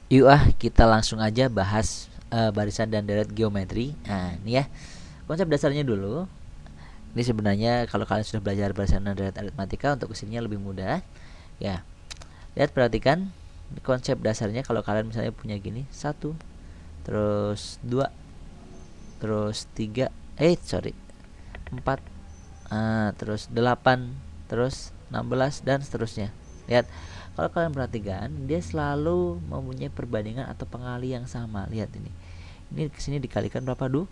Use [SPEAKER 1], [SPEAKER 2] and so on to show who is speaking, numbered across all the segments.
[SPEAKER 1] Yuk kita langsung aja bahas barisan dan deret geometri. Nah ini ya konsep dasarnya dulu. Ini sebenarnya kalau kalian sudah belajar barisan dan deret aritmatika, untuk kesininya lebih mudah. Ya, lihat perhatikan konsep dasarnya. Kalau kalian misalnya punya gini, 1, terus 2, terus 3, 4, terus 8, terus 16 dan seterusnya. Lihat, kalau kalian perhatikan dia selalu mempunyai perbandingan atau pengali yang sama. Lihat ini. Ini kesini dikalikan berapa? 2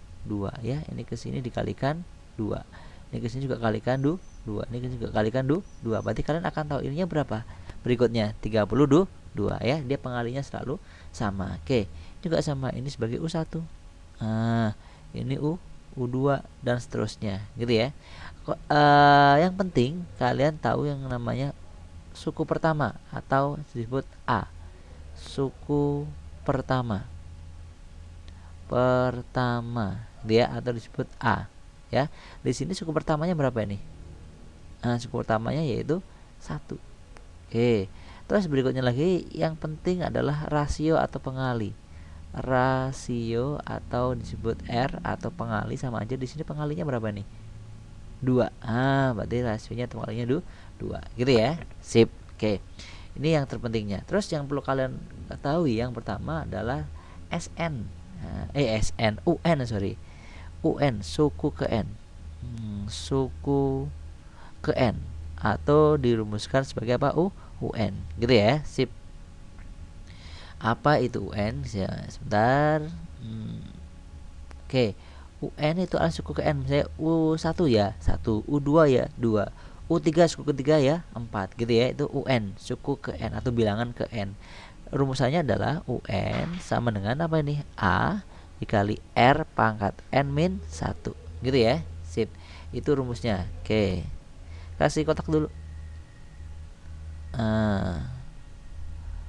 [SPEAKER 1] ya. Ini kesini dikalikan 2. Ini kesini juga kalikan 2. Ini kesini juga kalikan 2. Berarti kalian akan tahu ininya berapa. Berikutnya 32 ya. Dia pengalinya selalu sama. Oke. Juga sama, ini sebagai U1. Ini U2 dan seterusnya, gitu ya. Yang penting kalian tahu yang namanya suku pertama atau disebut A. Suku pertama dia atau disebut A ya. Di sini suku pertamanya berapa ini? Suku pertamanya yaitu 1. Oke. Terus berikutnya lagi yang penting adalah rasio atau pengali. Rasio atau disebut R atau pengali sama aja. Di sini pengalinya berapa nih? 2. Berarti rasionya atau pengalinya 2. Gitu ya. Sip. Oke. Ini yang terpentingnya. Terus yang perlu kalian ketahui yang pertama adalah SN. UN, suku ke N. Suku ke N atau dirumuskan sebagai apa? UN. Gitu ya. Sip. Apa itu UN? Ya, sebentar. Oke. UN itu adalah suku ke N. Misalnya U1 ya 1, U2 ya 2, U3 suku ketiga ya 4, gitu ya. Itu UN, suku ke N atau bilangan ke N. Rumusannya adalah UN sama dengan apa ini? A dikali R pangkat N min 1. Gitu ya. Sip. Itu rumusnya. Oke. Kasih kotak dulu.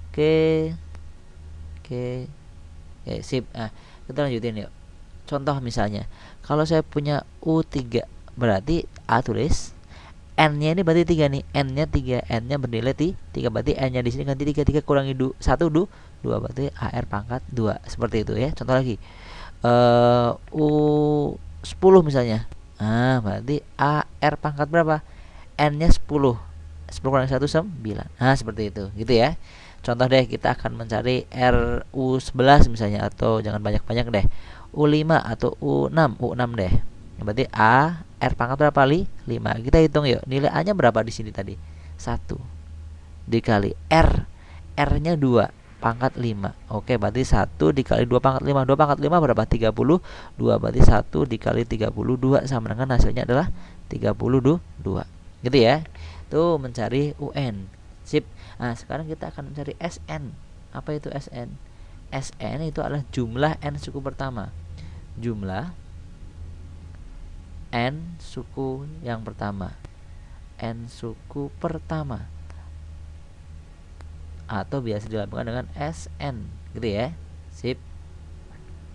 [SPEAKER 1] Oke. Oke. Sip. Kita lanjutin yuk. Contoh misalnya, kalau saya punya U3, berarti A tulis N-nya ini berarti 3 nih. N-nya 3, N-nya bernilai 3, berarti N-nya di sini ganti 3, 3 kurangi 1, 2, berarti AR pangkat 2. Seperti itu ya. Contoh lagi. U10 misalnya. Berarti AR pangkat berapa? N-nya 10. 10 kurangi 1, 9. Seperti itu. Gitu ya. Contoh deh, kita akan mencari RU11 misalnya, atau jangan banyak-banyak deh. U5 atau U6 deh. Berarti A R pangkat berapa? 5. Kita hitung yuk. Nilai A-nya berapa di sini tadi? 1 dikali R-nya 2 pangkat 5. Oke, berarti 1 dikali 2 pangkat 5. 2 pangkat 5 berapa? 32. Berarti 1 dikali 32 sama dengan hasilnya adalah 32. Gitu ya. Tuh mencari UN. Sip. Sekarang kita akan mencari SN. Apa itu SN? SN itu adalah jumlah N suku pertama. Jumlah N suku yang pertama. N suku pertama. Atau biasa dilambangkan dengan SN. Gitu ya. Sip.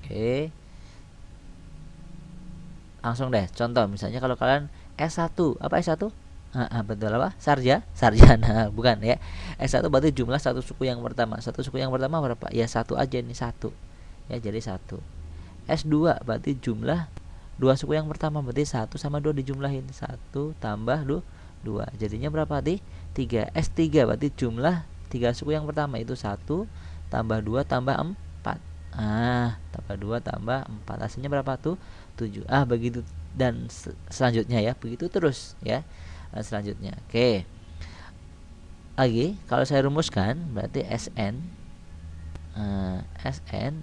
[SPEAKER 1] Oke. Langsung deh. Contoh misalnya kalau kalian S1. Apa S1? Betul apa? Sarjana. Bukan ya. S1 berarti jumlah satu suku yang pertama. Satu suku yang pertama berapa? Ya 1 aja nih, 1. Ya jadi 1. S2 berarti jumlah 2 suku yang pertama, berarti 1 sama 2 dijumlahin. 1 tambah 2. Jadinya berapa tadi? 3. S3 berarti jumlah 3 suku yang pertama, itu 1 tambah 2 tambah 4. Tambah 2 tambah 4. Hasilnya berapa tuh? 7. Begitu dan selanjutnya ya. Begitu terus ya. Selanjutnya. Oke. Lagi kalau saya rumuskan berarti SN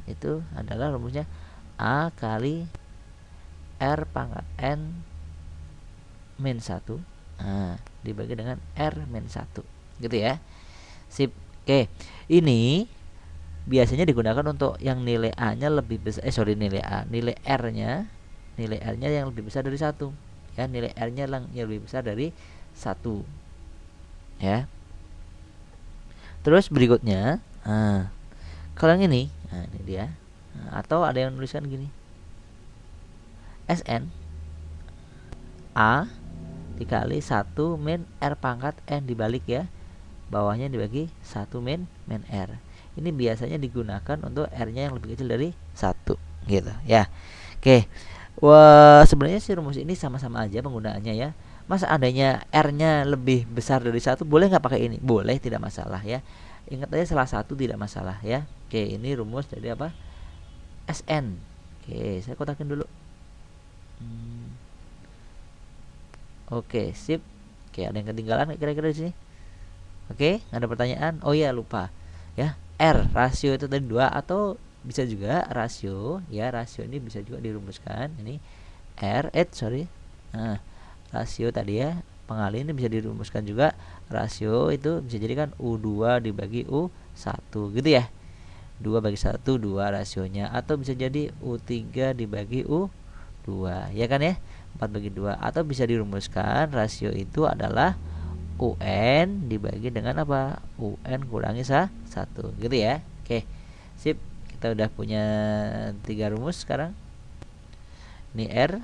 [SPEAKER 1] itu adalah rumusnya A kali R pangkat N min 1 dibagi dengan R min 1. Gitu ya. Sip. Oke. Ini biasanya digunakan untuk yang nilai A-nya lebih besar. Nilai R-nya yang lebih besar dari 1. Ya, nilai R-nya yang lebih besar dari 1. Ya. Terus berikutnya, kalau yang ini, ini dia. Atau ada yang nuliskan gini. SN A dikali 1 min R pangkat N, dibalik ya. Bawahnya dibagi 1 min R. ini biasanya digunakan untuk R-nya yang lebih kecil dari 1 gitu ya. Oke. Wah, sebenarnya si rumus ini sama-sama aja penggunaannya ya. Mas adanya R-nya lebih besar dari 1 boleh nggak pakai ini? Boleh, tidak masalah ya. Ingat aja salah satu tidak masalah ya. Oke, ini rumus dari apa? SN. Oke, saya kotakin dulu. Oke, sip. Oke, ada yang ketinggalan kira-kira di sini? Oke, ada pertanyaan? Oh iya, lupa. Ya, R rasio itu tadi 2 atau bisa juga rasio ya, rasio ini bisa juga dirumuskan ini sorry. Nah, rasio tadi ya, pengali ini bisa dirumuskan juga. Rasio itu bisa jadi kan U2 dibagi U1 gitu ya. 2 bagi 1 2 rasionya, atau bisa jadi U3 dibagi U2 ya kan ya, 4 bagi 2, atau bisa dirumuskan rasio itu adalah UN dibagi dengan apa? UN kurangi 1 gitu ya. Oke, sip. Kita udah punya 3 rumus sekarang. Ini R,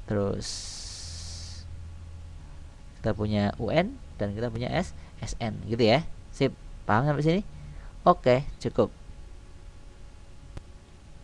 [SPEAKER 1] terus kita punya UN dan kita punya SN gitu ya. Sip, paham sampai sini? Oke, cukup.